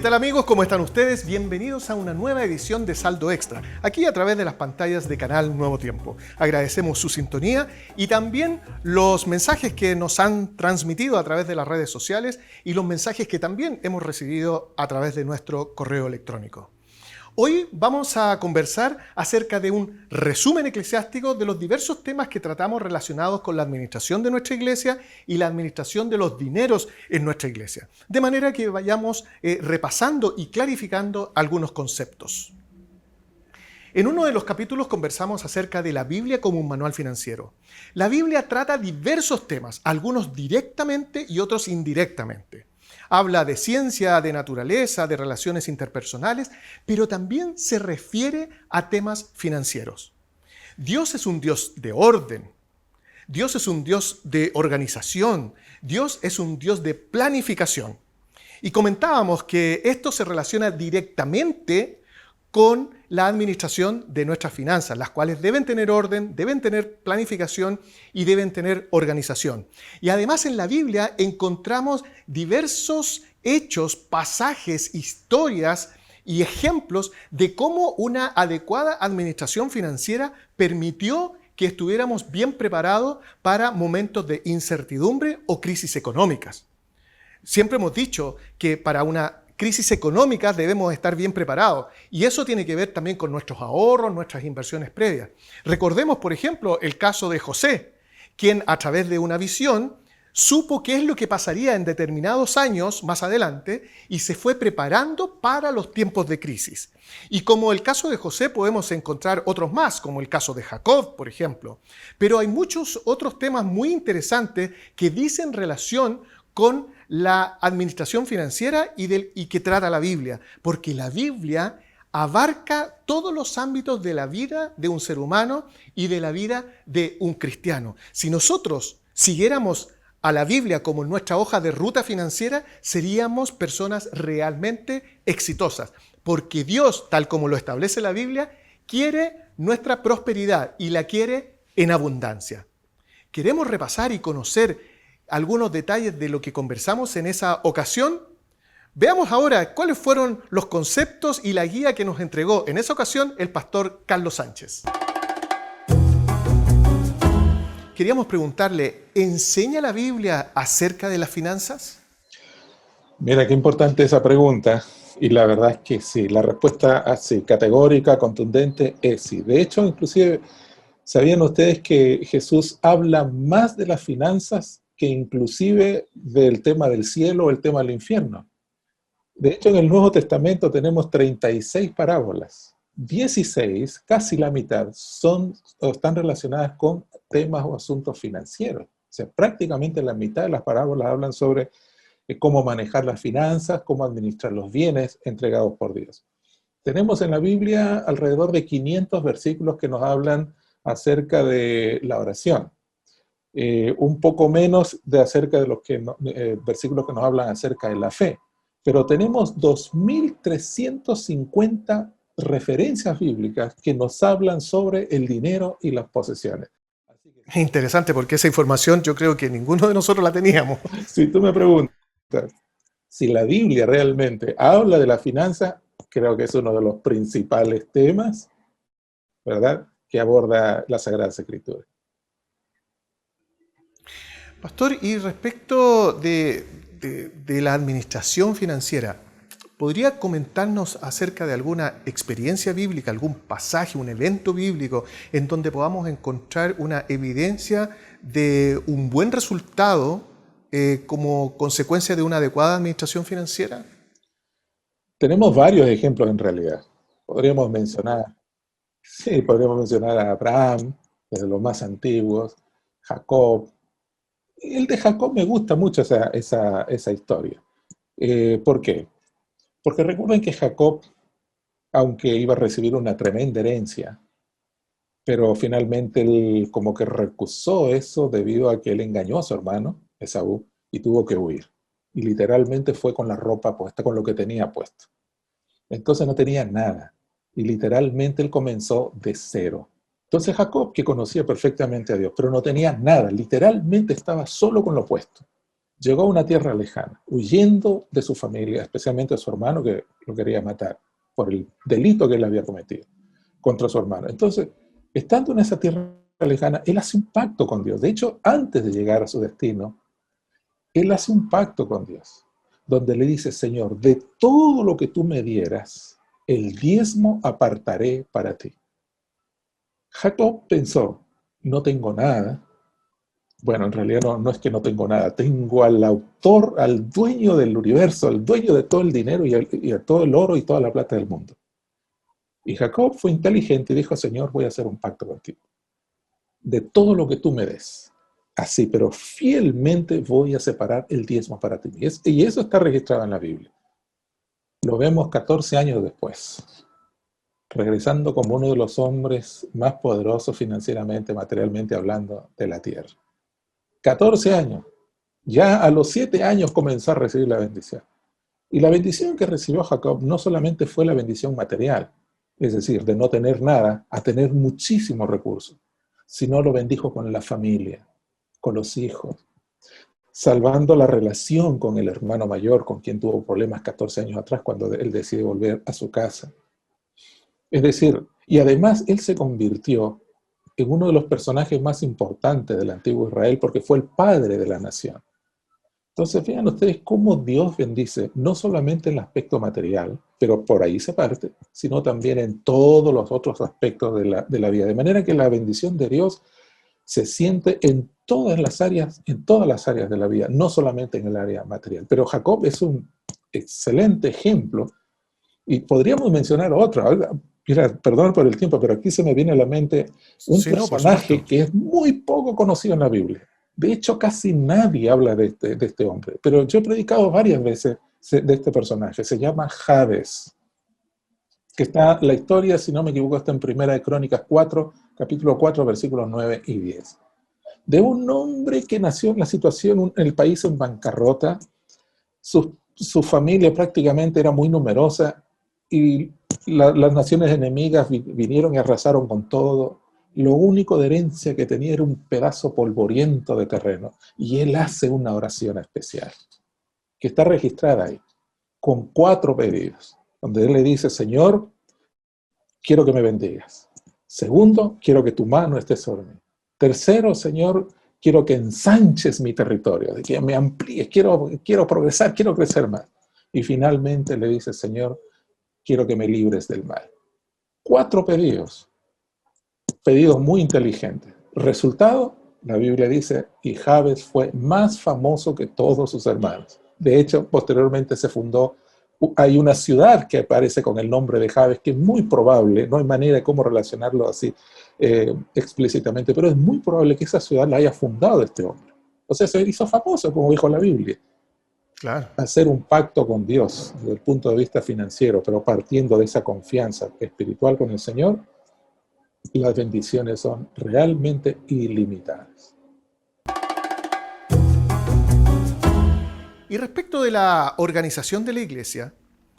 ¿Qué tal amigos? ¿Cómo están ustedes? Bienvenidos a una nueva edición de Saldo Extra, aquí a través de las pantallas de Canal Nuevo Tiempo. Agradecemos su sintonía y también los mensajes que nos han transmitido a través de las redes sociales y los mensajes que también hemos recibido a través de nuestro correo electrónico. Hoy vamos a conversar acerca de un resumen eclesiástico de los diversos temas que tratamos relacionados con la administración de nuestra iglesia y la administración de los dineros en nuestra iglesia. De manera que vayamos repasando y clarificando algunos conceptos. En uno de los capítulos conversamos acerca de la Biblia como un manual financiero. La Biblia trata diversos temas, algunos directamente y otros indirectamente. Habla de ciencia, de naturaleza, de relaciones interpersonales, pero también se refiere a temas financieros. Dios es un Dios de orden, Dios es un Dios de organización, Dios es un Dios de planificación. Y comentábamos que esto se relaciona directamente con la administración de nuestras finanzas, las cuales deben tener orden, deben tener planificación y deben tener organización. Y además en la Biblia encontramos diversos hechos, pasajes, historias y ejemplos de cómo una adecuada administración financiera permitió que estuviéramos bien preparados para momentos de incertidumbre o crisis económicas. Siempre hemos dicho que para una crisis económicas debemos estar bien preparados y eso tiene que ver también con nuestros ahorros, nuestras inversiones previas. Recordemos, por ejemplo, el caso de José, quien a través de una visión supo qué es lo que pasaría en determinados años más adelante y se fue preparando para los tiempos de crisis. Y como el caso de José podemos encontrar otros más, como el caso de Jacob, por ejemplo. Pero hay muchos otros temas muy interesantes que dicen relación con la administración financiera y que trata la Biblia, porque la Biblia abarca todos los ámbitos de la vida de un ser humano y de la vida de un cristiano. Si nosotros siguiéramos a la Biblia como nuestra hoja de ruta financiera, seríamos personas realmente exitosas, porque Dios, tal como lo establece la Biblia, quiere nuestra prosperidad y la quiere en abundancia. Queremos repasar y conocer algunos detalles de lo que conversamos en esa ocasión. Veamos ahora cuáles fueron los conceptos y la guía que nos entregó en esa ocasión el pastor Carlos Sánchez. Queríamos preguntarle, ¿enseña la Biblia acerca de las finanzas? Mira, qué importante esa pregunta. Y la verdad es que sí, la respuesta así, categórica, contundente, es sí. De hecho, inclusive, ¿sabían ustedes que Jesús habla más de las finanzas que inclusive del tema del cielo o el tema del infierno? De hecho, en el Nuevo Testamento tenemos 36 parábolas. 16, casi la mitad, están relacionadas con temas o asuntos financieros. O sea, prácticamente la mitad de las parábolas hablan sobre cómo manejar las finanzas, cómo administrar los bienes entregados por Dios. Tenemos en la Biblia alrededor de 500 versículos que nos hablan acerca de la oración. Un poco menos acerca de los versículos que nos hablan acerca de la fe. Pero tenemos 2.350 referencias bíblicas que nos hablan sobre el dinero y las posesiones. Es interesante porque esa información yo creo que ninguno de nosotros la teníamos. Si tú me preguntas si la Biblia realmente habla de la finanza, creo que es uno de los principales temas, ¿verdad?, que aborda la Sagrada Escritura. Pastor, y respecto de la administración financiera, ¿podría comentarnos acerca de alguna experiencia bíblica, algún pasaje, un evento bíblico en donde podamos encontrar una evidencia de un buen resultado como consecuencia de una adecuada administración financiera? Tenemos varios ejemplos en realidad. Podríamos mencionar a Abraham, desde los más antiguos, Jacob. El de Jacob me gusta mucho esa historia. ¿Por qué? Porque recuerden que Jacob, aunque iba a recibir una tremenda herencia, pero finalmente él como que recusó eso debido a que él engañó a su hermano, Esaú, y tuvo que huir. Y literalmente fue con la ropa puesta, con lo que tenía puesto. Entonces no tenía nada. Y literalmente él comenzó de cero. Entonces Jacob, que conocía perfectamente a Dios, pero no tenía nada, literalmente estaba solo con lo puesto. llegó a una tierra lejana, huyendo de su familia, especialmente de su hermano que lo quería matar por el delito que él había cometido contra su hermano. Entonces, estando en esa tierra lejana, él hace un pacto con Dios. De hecho, antes de llegar a su destino, él hace un pacto con Dios, donde le dice: Señor, de todo lo que tú me dieras, el diezmo apartaré para ti. Jacob pensó: no tengo nada. Bueno, en realidad no es que no tengo nada, tengo al autor, al dueño del universo, al dueño de todo el dinero y todo el oro y toda la plata del mundo. Y Jacob fue inteligente y dijo: Señor, voy a hacer un pacto contigo. De todo lo que tú me des, así, pero fielmente voy a separar el diezmo para ti. Y eso está registrado en la Biblia. Lo vemos 14 años después, regresando como uno de los hombres más poderosos financieramente, materialmente hablando, de la tierra. 14 años. Ya a los 7 años comenzó a recibir la bendición. Y la bendición que recibió Jacob no solamente fue la bendición material, es decir, de no tener nada a tener muchísimos recursos, sino lo bendijo con la familia, con los hijos, salvando la relación con el hermano mayor, con quien tuvo problemas 14 años atrás cuando él decide volver a su casa. Es decir, y además él se convirtió en uno de los personajes más importantes del antiguo Israel porque fue el padre de la nación. Entonces vean ustedes cómo Dios bendice, no solamente en el aspecto material, pero por ahí se parte, sino también en todos los otros aspectos de la vida. De manera que la bendición de Dios se siente en todas las áreas de la vida, no solamente en el área material. Pero Jacob es un excelente ejemplo y podríamos mencionar otro. Mira, perdón por el tiempo, pero aquí se me viene a la mente un personaje que es muy poco conocido en la Biblia. De hecho, casi nadie habla de este hombre, pero yo he predicado varias veces de este personaje. Se llama Jabes, que está, la historia, si no me equivoco, está en Primera de Crónicas 4, capítulo 4, versículos 9 y 10. De un hombre que nació en la situación, en el país en bancarrota, su familia prácticamente era muy numerosa y las naciones enemigas vinieron y arrasaron con todo. Lo único de herencia que tenía era un pedazo polvoriento de terreno. Y él hace una oración especial, que está registrada ahí, con 4 pedidos, donde él le dice: Señor, quiero que me bendigas. Segundo, quiero que tu mano esté sobre mí. Tercero, Señor, quiero que ensanches mi territorio, que me amplíes, quiero progresar, quiero crecer más. Y finalmente le dice: Señor, quiero que me libres del mal. 4 pedidos muy inteligentes. Resultado, la Biblia dice, y Jabes fue más famoso que todos sus hermanos. De hecho, posteriormente se fundó, hay una ciudad que aparece con el nombre de Jabes, que es muy probable, no hay manera de cómo relacionarlo así explícitamente, pero es muy probable que esa ciudad la haya fundado este hombre. O sea, se hizo famoso, como dijo la Biblia. Claro. Hacer un pacto con Dios desde el punto de vista financiero, pero partiendo de esa confianza espiritual con el Señor, las bendiciones son realmente ilimitadas. Y respecto de la organización de la iglesia,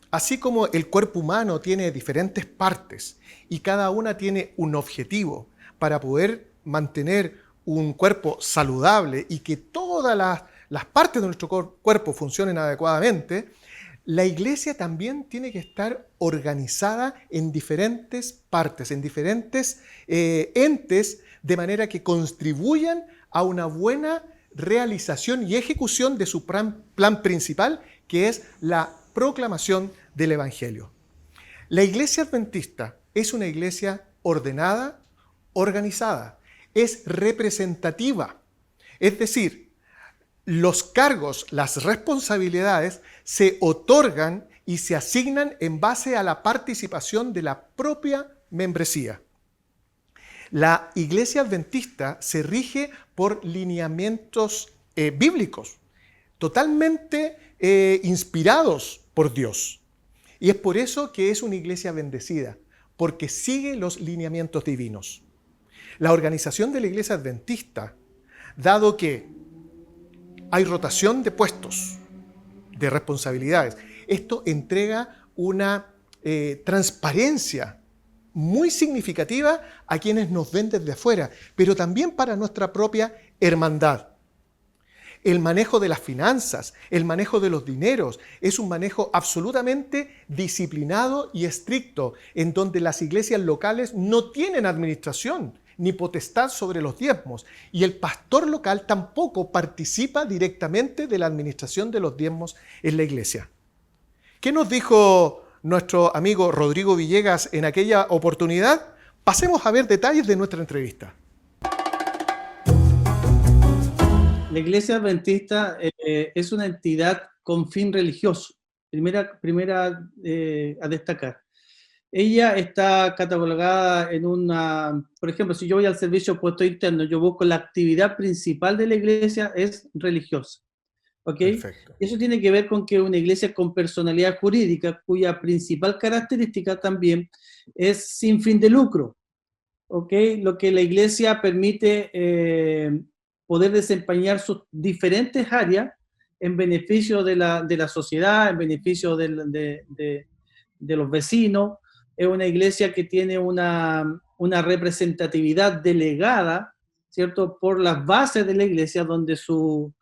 así como el cuerpo humano tiene diferentes partes y cada una tiene un objetivo para poder mantener un cuerpo saludable y que todas las partes de nuestro cuerpo funcionen adecuadamente, la iglesia también tiene que estar organizada en diferentes partes, en diferentes entes, de manera que contribuyan a una buena realización y ejecución de su plan principal, que es la proclamación del Evangelio. La iglesia adventista es una iglesia ordenada, organizada, es representativa, es decir, los cargos, las responsabilidades se otorgan y se asignan en base a la participación de la propia membresía. La iglesia adventista se rige por lineamientos bíblicos, totalmente inspirados por Dios. Y es por eso que es una iglesia bendecida, porque sigue los lineamientos divinos. La organización de la iglesia adventista, dado que hay rotación de puestos, de responsabilidades, esto entrega una transparencia muy significativa a quienes nos ven desde afuera, pero también para nuestra propia hermandad. El manejo de las finanzas, el manejo de los dineros, es un manejo absolutamente disciplinado y estricto, en donde las iglesias locales no tienen administración ni potestad sobre los diezmos, y el pastor local tampoco participa directamente de la administración de los diezmos en la iglesia. ¿Qué nos dijo nuestro amigo Rodrigo Villegas en aquella oportunidad? Pasemos a ver detalles de nuestra entrevista. La Iglesia Adventista es una entidad con fin religioso, primera a destacar. Ella está catalogada en por ejemplo, si yo voy al servicio puesto interno, yo busco la actividad principal de la iglesia es religiosa. ¿Ok? Perfecto. Eso tiene que ver con que una iglesia con personalidad jurídica, cuya principal característica también es sin fin de lucro. ¿Ok? Lo que la iglesia permite poder desempeñar sus diferentes áreas en beneficio de la sociedad, en beneficio de los vecinos. Es una iglesia que tiene una representatividad delegada, ¿cierto?, por las bases de la iglesia, donde su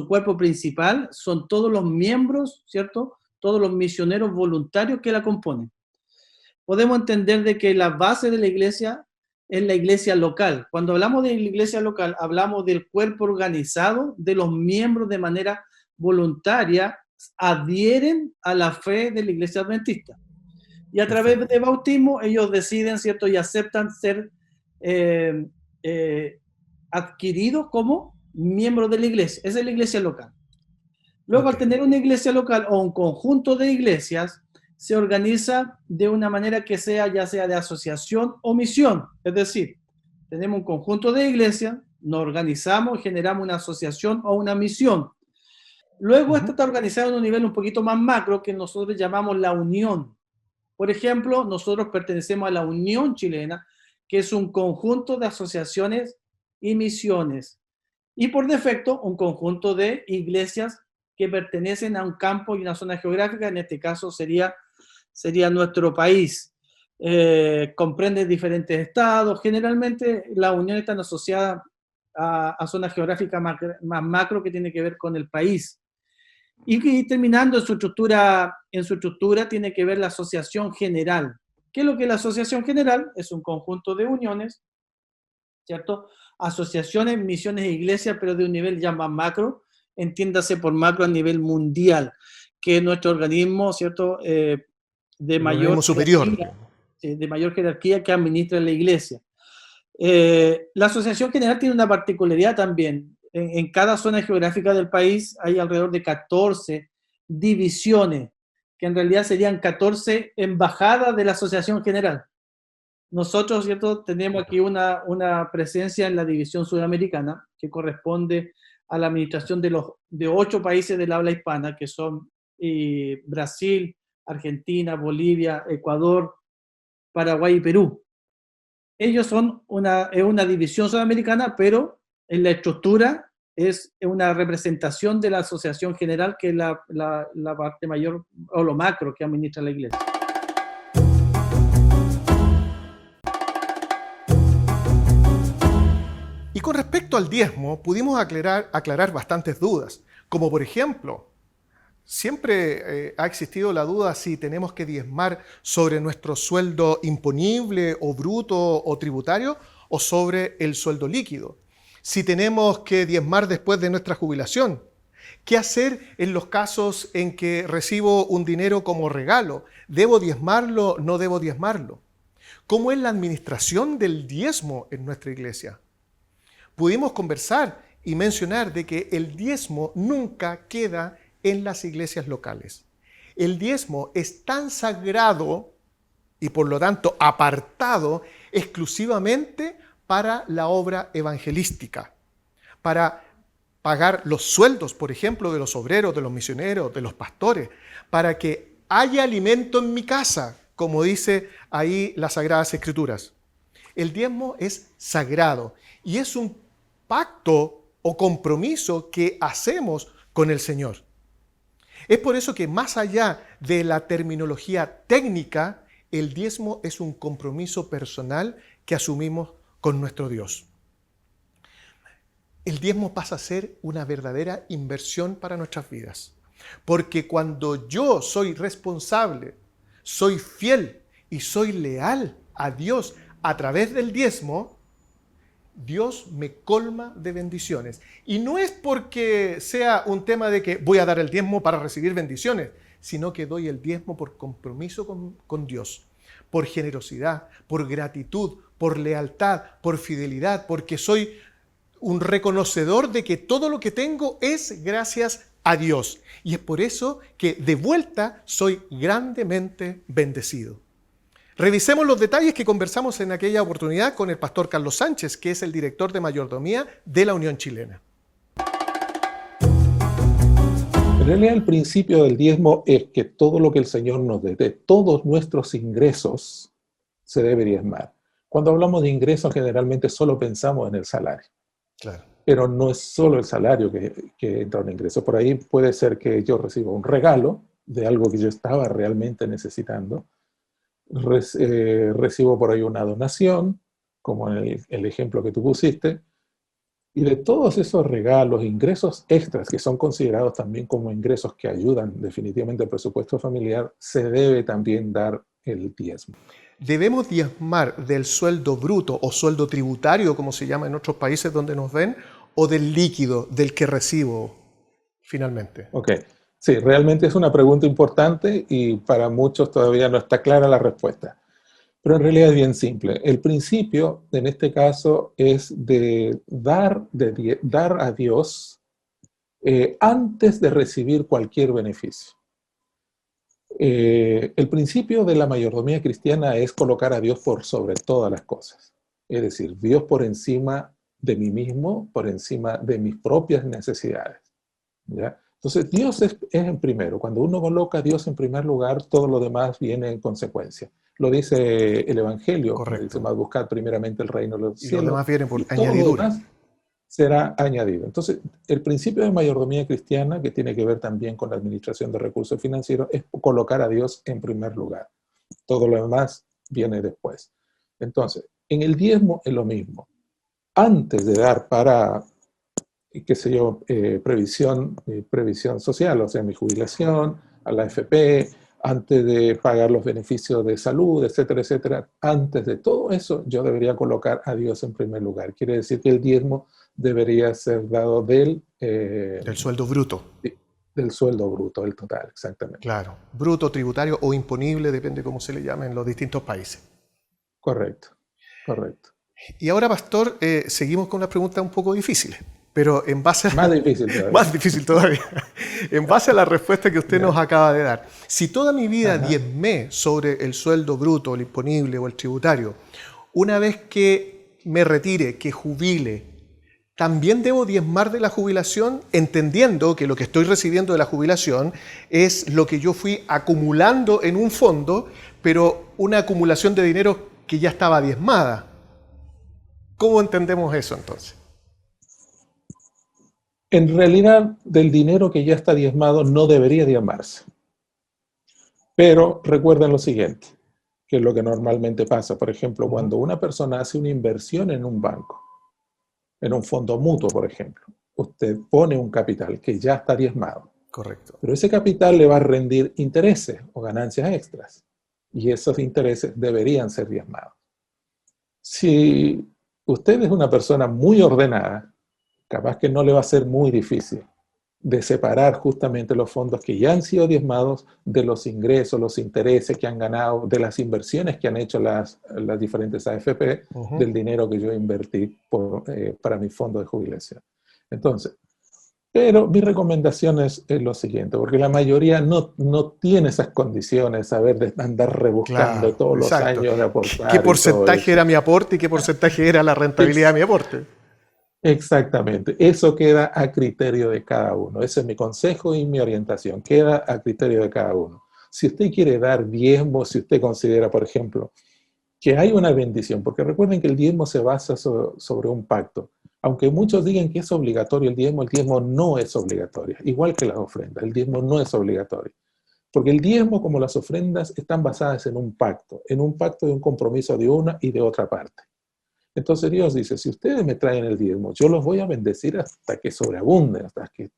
cuerpo principal son todos los miembros, ¿cierto?, todos los misioneros voluntarios que la componen. Podemos entender de que la base de la iglesia es la iglesia local. Cuando hablamos de la iglesia local, hablamos del cuerpo organizado de los miembros de manera voluntaria, adhieren a la fe de la iglesia adventista. Y a través de bautismo ellos deciden, ¿cierto?, y aceptan ser adquiridos como miembros de la iglesia. Esa es la iglesia local. Luego, al tener una iglesia local o un conjunto de iglesias, se organiza de una manera que sea, ya sea de asociación o misión. Es decir, tenemos un conjunto de iglesias, nos organizamos, generamos una asociación o una misión. Luego, esto está organizado en un nivel un poquito más macro que nosotros llamamos la unión. Por ejemplo, nosotros pertenecemos a la Unión Chilena, que es un conjunto de asociaciones y misiones. Y por defecto, un conjunto de iglesias que pertenecen a un campo y una zona geográfica, en este caso sería nuestro país. Comprende diferentes estados. Generalmente la unión está asociada a zonas geográficas más macro que tiene que ver con el país. Y terminando en su estructura tiene que ver la asociación general. ¿Qué es lo que es la asociación general? Es un conjunto de uniones, ¿cierto? Asociaciones, misiones e iglesias, pero de un nivel ya más macro, entiéndase por macro a nivel mundial, que es nuestro organismo, ¿cierto?, de mayor superior. De mayor jerarquía que administra la iglesia. La asociación general tiene una particularidad también. En cada zona geográfica del país hay alrededor de 14 divisiones, que en realidad serían 14 embajadas de la asociación general. Nosotros, ¿cierto?, tenemos aquí una presencia en la división sudamericana, que corresponde a la administración de 8 países del habla hispana, que son Brasil, Argentina, Bolivia, Ecuador, Paraguay y Perú. Ellos son una división sudamericana, pero en la estructura es una representación de la asociación general, que es la parte mayor o lo macro que administra la iglesia. Y con respecto al diezmo, pudimos aclarar bastantes dudas, como por ejemplo, siempre ha existido la duda si tenemos que diezmar sobre nuestro sueldo imponible o bruto o tributario o sobre el sueldo líquido. Si tenemos que diezmar después de nuestra jubilación. ¿Qué hacer en los casos en que recibo un dinero como regalo? ¿Debo diezmarlo? ¿No debo diezmarlo? ¿Cómo es la administración del diezmo en nuestra iglesia? Pudimos conversar y mencionar de que el diezmo nunca queda en las iglesias locales. El diezmo es tan sagrado y por lo tanto apartado exclusivamente para la obra evangelística, para pagar los sueldos, por ejemplo, de los obreros, de los misioneros, de los pastores, para que haya alimento en mi casa, como dice ahí las Sagradas Escrituras. El diezmo es sagrado y es un pacto o compromiso que hacemos con el Señor. Es por eso que más allá de la terminología técnica, el diezmo es un compromiso personal que asumimos con nuestro Dios. el diezmo pasa a ser una verdadera inversión para nuestras vidas. Porque cuando yo soy responsable, soy fiel y soy leal a Dios a través del diezmo, Dios me colma de bendiciones. Y no es porque sea un tema de que voy a dar el diezmo para recibir bendiciones, sino que doy el diezmo por compromiso con Dios, por generosidad, por gratitud, por lealtad, por fidelidad, porque soy un reconocedor de que todo lo que tengo es gracias a Dios. Y es por eso que de vuelta soy grandemente bendecido. Revisemos los detalles que conversamos en aquella oportunidad con el pastor Carlos Sánchez, que es el director de mayordomía de la Unión Chilena. En realidad el principio del diezmo es que todo lo que el Señor nos dé, de todos nuestros ingresos, se debe diezmar. Cuando hablamos de ingresos, generalmente solo pensamos en el salario. Claro. Pero no es solo el salario que entra en ingreso. Por ahí puede ser que yo reciba un regalo de algo que yo estaba realmente necesitando. Recibo por ahí una donación, como en el ejemplo que tú pusiste. Y de todos esos regalos, ingresos extras, que son considerados también como ingresos que ayudan definitivamente al presupuesto familiar, se debe también dar el diezmo. ¿Debemos diezmar del sueldo bruto o sueldo tributario, como se llama en otros países donde nos ven, o del líquido, del que recibo finalmente? Ok, sí, realmente es una pregunta importante y para muchos todavía no está clara la respuesta. Pero en realidad es bien simple. El principio, en este caso, es de dar a Dios antes de recibir cualquier beneficio. El principio de la mayordomía cristiana es colocar a Dios por sobre todas las cosas. Es decir, Dios por encima de mí mismo, por encima de mis propias necesidades. ¿Ya? Entonces, Dios es en primero. Cuando uno coloca a Dios en primer lugar, todo lo demás viene en consecuencia. Lo dice el Evangelio. Correcto. Dice, más buscar primeramente el reino de los cielos. Y lo demás viene por todo añadidura. Lo demás será añadido. Entonces, el principio de mayordomía cristiana, que tiene que ver también con la administración de recursos financieros, es colocar a Dios en primer lugar. Todo lo demás viene después. Entonces, en el diezmo es lo mismo. Antes de dar para, qué sé yo, previsión social, o sea, mi jubilación, a la AFP, antes de pagar los beneficios de salud, etcétera, etcétera, antes de todo eso, yo debería colocar a Dios en primer lugar. Quiere decir que el diezmo debería ser dado del sueldo bruto. Del sueldo bruto, el total, exactamente. Claro, bruto, tributario o imponible, depende cómo se le llame en los distintos países. Correcto, correcto. Y ahora, pastor, seguimos con unas preguntas un poco difíciles, pero en base a... Más difícil todavía. Más difícil todavía. En base a la respuesta que usted nos acaba de dar. Si toda mi vida diezmé sobre el sueldo bruto, el imponible o el tributario, una vez que me retire, que jubile, ¿también debo diezmar de la jubilación, entendiendo que lo que estoy recibiendo de la jubilación es lo que yo fui acumulando en un fondo, pero una acumulación de dinero que ya estaba diezmada? ¿Cómo entendemos eso entonces? En realidad, del dinero que ya está diezmado no debería diezmarse. Pero recuerden lo siguiente, que es lo que normalmente pasa. Por ejemplo, cuando una persona hace una inversión en un banco, en un fondo mutuo, por ejemplo, usted pone un capital que ya está diezmado. Correcto. Pero ese capital le va a rendir intereses o ganancias extras. Y esos intereses deberían ser diezmados. Si usted es una persona muy ordenada, capaz que no le va a ser muy difícil de separar justamente los fondos que ya han sido diezmados de los ingresos, los intereses que han ganado, de las inversiones que han hecho las diferentes AFP, del dinero que yo invertí para mi fondo de jubilación. Entonces, pero mi recomendación es lo siguiente, porque la mayoría no tiene esas condiciones, saber de andar rebuscando todos los años de aportar. ¿Qué porcentaje era mi aporte y qué porcentaje era la rentabilidad de mi aporte? Exactamente, eso queda a criterio de cada uno. Ese es mi consejo y mi orientación, queda a criterio de cada uno. Si usted quiere dar diezmo, si usted considera, por ejemplo, que hay una bendición, porque recuerden que el diezmo se basa sobre un pacto. Aunque muchos digan que es obligatorio el diezmo no es obligatorio, igual que las ofrendas, el diezmo no es obligatorio. Porque el diezmo, como las ofrendas, están basadas en un pacto de un compromiso de una y de otra parte. Entonces Dios dice, si ustedes me traen el diezmo, yo los voy a bendecir hasta que sobreabunden,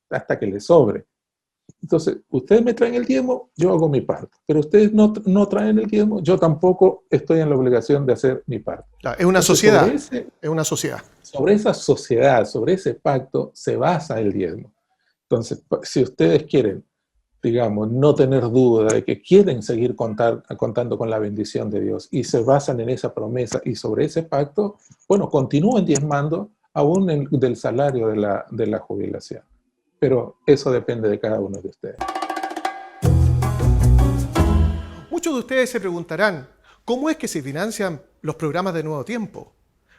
hasta que les sobre. Entonces, ustedes me traen el diezmo, yo hago mi parte. Pero ustedes no traen el diezmo, yo tampoco estoy en la obligación de hacer mi parte. Claro, es una Entonces, sociedad, es una sociedad. Sobre esa sociedad, sobre ese pacto, se basa el diezmo. Entonces, si ustedes quieren, digamos, no tener duda de que quieren seguir contando con la bendición de Dios y se basan en esa promesa y sobre ese pacto, bueno, continúen diezmando aún del salario de la jubilación. Pero eso depende de cada uno de ustedes. Muchos de ustedes se preguntarán, ¿cómo es que se financian los programas de Nuevo Tiempo?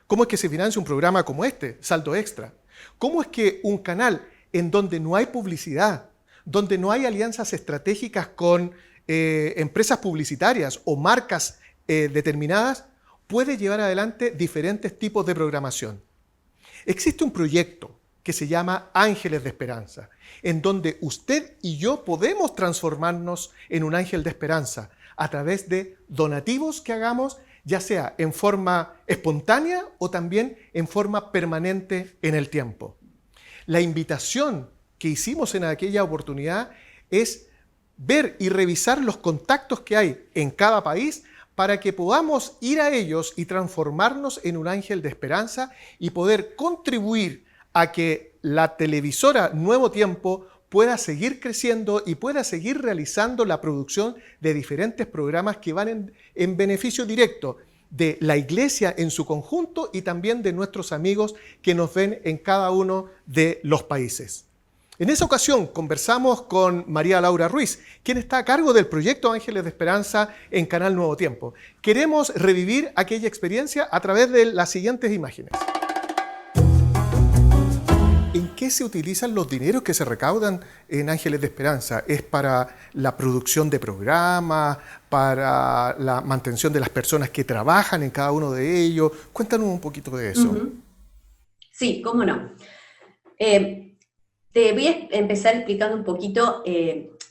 ¿Cómo es que se financia un programa como este, Saldo Extra? ¿Cómo es que un canal en donde no hay publicidad, donde no hay alianzas estratégicas con empresas publicitarias o marcas determinadas, puede llevar adelante diferentes tipos de programación? Existe un proyecto que se llama Ángeles de Esperanza, en donde usted y yo podemos transformarnos en un ángel de esperanza a través de donativos que hagamos, ya sea en forma espontánea o también en forma permanente en el tiempo. La invitación que hicimos en aquella oportunidad es ver y revisar los contactos que hay en cada país para que podamos ir a ellos y transformarnos en un ángel de esperanza y poder contribuir a que la televisora Nuevo Tiempo pueda seguir creciendo y pueda seguir realizando la producción de diferentes programas que van en beneficio directo de la iglesia en su conjunto y también de nuestros amigos que nos ven en cada uno de los países. En esa ocasión conversamos con María Laura Ruiz, quien está a cargo del proyecto Ángeles de Esperanza en Canal Nuevo Tiempo. Queremos revivir aquella experiencia a través de las siguientes imágenes. ¿En qué se utilizan los dineros que se recaudan en Ángeles de Esperanza? ¿Es para la producción de programas, para la mantención de las personas que trabajan en cada uno de ellos? Cuéntanos un poquito de eso. Sí, cómo no. Te voy a empezar explicando un poquito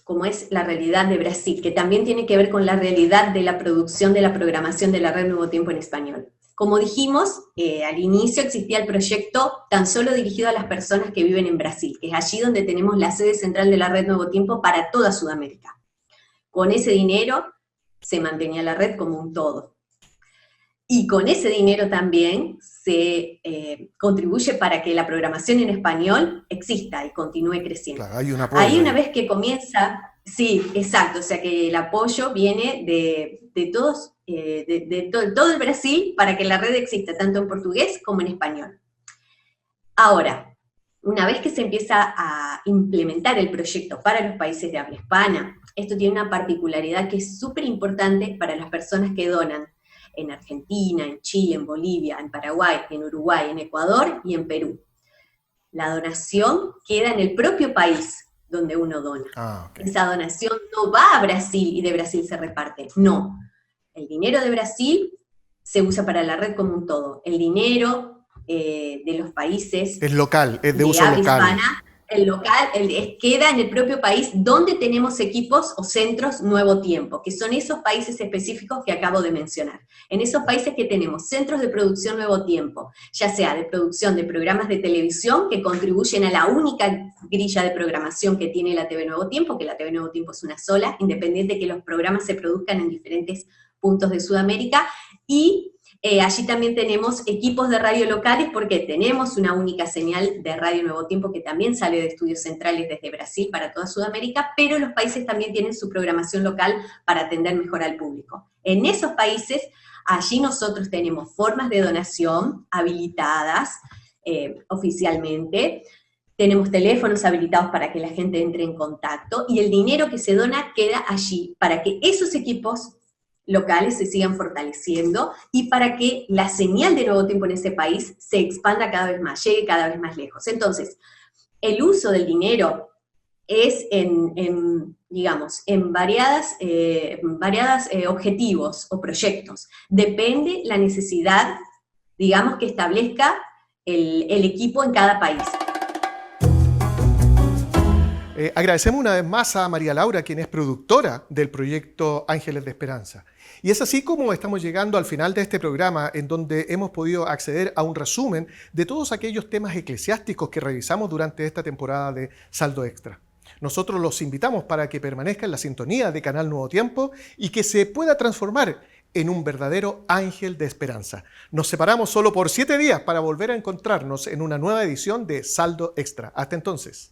cómo es la realidad de Brasil, que también tiene que ver con la realidad de la producción de la programación de la Red Nuevo Tiempo en español. Como dijimos, al inicio existía el proyecto tan solo dirigido a las personas que viven en Brasil, que es allí donde tenemos la sede central de la Red Nuevo Tiempo para toda Sudamérica. Con ese dinero se mantenía la red como un todo. Y con ese dinero también se contribuye para que la programación en español exista y continúe creciendo. Claro, hay un apoyo. Ahí una vez que comienza, sí, exacto, o sea que el apoyo viene de todos, todo el Brasil para que la red exista, tanto en portugués como en español. Ahora, una vez que se empieza a implementar el proyecto para los países de habla hispana, esto tiene una particularidad que es súper importante para las personas que donan en Argentina, en Chile, en Bolivia, en Paraguay, en Uruguay, en Ecuador y en Perú. La donación queda en el propio país donde uno dona. Okay. Esa donación no va a Brasil y de Brasil se reparte, no. El dinero de Brasil se usa para la red como un todo. El dinero de los países... Es local, es de uso local. Hispana, el local queda en el propio país donde tenemos equipos o centros Nuevo Tiempo, que son esos países específicos que acabo de mencionar. En esos países que tenemos centros de producción Nuevo Tiempo, ya sea de producción de programas de televisión que contribuyen a la única grilla de programación que tiene la TV Nuevo Tiempo, que la TV Nuevo Tiempo es una sola, independiente de que los programas se produzcan en diferentes puntos de Sudamérica, y allí también tenemos equipos de radio locales porque tenemos una única señal de Radio Nuevo Tiempo que también sale de estudios centrales desde Brasil para toda Sudamérica, pero los países también tienen su programación local para atender mejor al público. En esos países, allí nosotros tenemos formas de donación habilitadas oficialmente, tenemos teléfonos habilitados para que la gente entre en contacto, y el dinero que se dona queda allí para que esos equipos locales se sigan fortaleciendo y para que la señal de Nuevo Tiempo en ese país se expanda cada vez más, llegue cada vez más lejos. Entonces, el uso del dinero es digamos, en variadas objetivos o proyectos. Depende la necesidad, digamos, que establezca el equipo en cada país. Agradecemos una vez más a María Laura, quien es productora del proyecto Ángeles de Esperanza. Y es así como estamos llegando al final de este programa, en donde hemos podido acceder a un resumen de todos aquellos temas eclesiásticos que revisamos durante esta temporada de Saldo Extra. Nosotros los invitamos para que permanezca en la sintonía de Canal Nuevo Tiempo y que se pueda transformar en un verdadero ángel de esperanza. Nos separamos solo por 7 días para volver a encontrarnos en una nueva edición de Saldo Extra. Hasta entonces.